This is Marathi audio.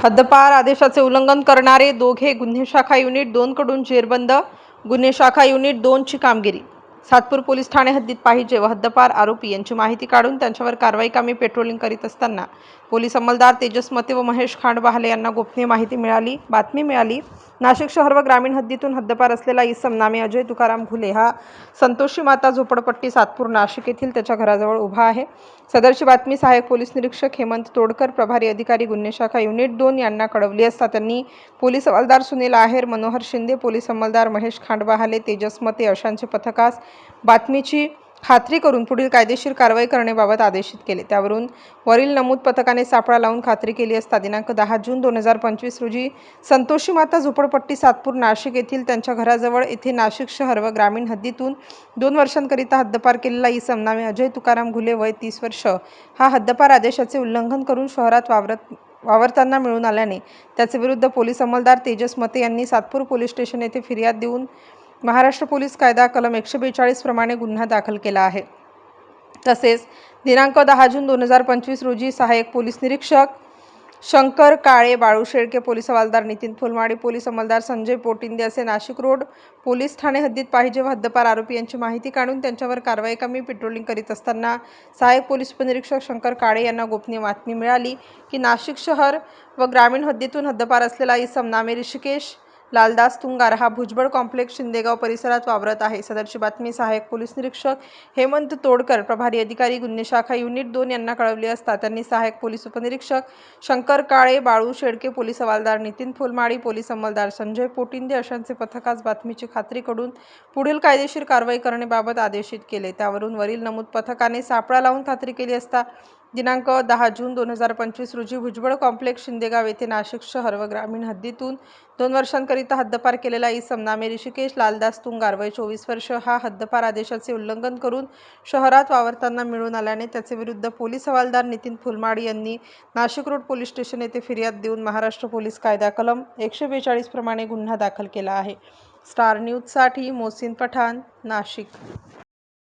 हद्दपार आदेशाचे उल्लंघन करणारे दोघे गुन्हे शाखा युनिट 2 कडून जेरबंद. गुन्हे शाखा युनिट 2 ची कामगिरी. सातपूर पोलीस ठाणे हद्दीत पाहिजे व हद्दपार आरोपी यांची माहिती काढून त्यांच्यावर कारवाई कामी पेट्रोलिंग करीत असताना पोलीस अंमलदार तेजस मते व महेश खांडबहाले यांना गोपनीय बातमी मिळाली. नाशिक शहर व ग्रामीण हद्दीतून हद्दपार असलेला इसम नामे अजय तुकाराम घुले हा संतोषी माता झोपडपट्टी सातपूर नाशिक येथील त्याच्या घराजवळ उभा आहे. सदरची बातमी सहाय्यक पोलीस निरीक्षक हेमंत तोडकर, प्रभारी अधिकारी गुन्हे शाखा युनिट 2 यांना कळवली असता त्यांनी पोलीस हवालदार सुनील आहेर, मनोहर शिंदे, पोलीस अंमलदार महेश खांडबहाले, तेजस मते अशांचे पथकास बातमीची खात्री करून पुढील कायदेशीर कारवाई करण्याबाबत आदेशित केले. त्यावरून वरील नमूद पथकाने सापळा लावून खात्री केली असता दिनांक 10 जून 2025 रोजी संतोषी माता झोपडपट्टी सातपूर नाशिक येथील त्यांच्या घराजवळ येथे नाशिक शहर व ग्रामीण हद्दीतून 2 वर्षांकरिता हद्दपार केलेला इसम नामे अजय तुकाराम घुले वय 30 वर्ष हा हद्दपार आदेशाचे उल्लंघन करून शहरात वावरताना मिळून आल्याने त्याचे विरुद्ध पोलीस अंमलदार तेजस मते यांनी सातपूर पोलीस स्टेशन येथे फिर्याद देऊन महाराष्ट्र पोलीस कायदा कलम 142 प्रमाणे गुन्हा दाखल केला आहे. तसेच दिनांक 10 जून 2025 रोजी सहाय्यक पोलीस निरीक्षक शंकर काळे, बाळू शेळके, पोलीस हवालदार नितीन फुलमाडी, पोलीस अंमलदार संजय पोटिंदे असे नाशिक रोड पोलीस ठाणे हद्दीत पाहिजे व हद्दपार आरोपी यांची माहिती काढून त्यांच्यावर कारवाई कामी पेट्रोलिंग करीत असताना सहाय्यक पोलीस उपनिरीक्षक शंकर काळे यांना गोपनीय बातमी मिळाली की नाशिक शहर व ग्रामीण हद्दीतून हद्दपार असलेला इसम नामे ऋषिकेश लालदास तुंगार हा भुजबळ कॉम्प्लेक्स शिंदेगाव परिसरात वावरत आहे. सदरची बातमी सहाय्यक पोलीस निरीक्षक हेमंत तोडकर, प्रभारी अधिकारी गुन्हे शाखा युनिट 2 यांना कळवली असता त्यांनी सहाय्यक पोलीस उपनिरीक्षक शंकर काळे, बाळू शेळके, पोलीस हवालदार नितीन फुलमाडी, पोलीस अंमलदार संजय पोटिंदे अशांचे पथकास बातमीची खात्री करून पुढील कायदेशीर कारवाई करण्याबाबत आदेशित केले. त्यावरून वरील नमूद पथकाने सापळा लावून खात्री केली असता दिनांक 10 जून 2025 रोजी भुजबळ कॉम्प्लेक्स शिंदेगाव येथे नाशिक शहर व ग्रामीण हद्दीतून 2 वर्षांकरिता हद्दपार केलेला इसम नामे ऋषिकेश लालदास तुंगार वय 24 वर्ष हा हद्दपार आदेशाचे उल्लंघन करून शहरात वावरताना मिळून आल्याने त्याचे विरुद्ध पोलीस हवालदार नितीन फुलमाडी यांनी नाशिक रोड पोलीस स्टेशन येथे फिर्याद देऊन महाराष्ट्र पोलीस कायदा कलम 142 प्रमाणे गुन्हा दाखल केला आहे. स्टार न्यूजसाठी मोहसिन पठाण, नाशिक.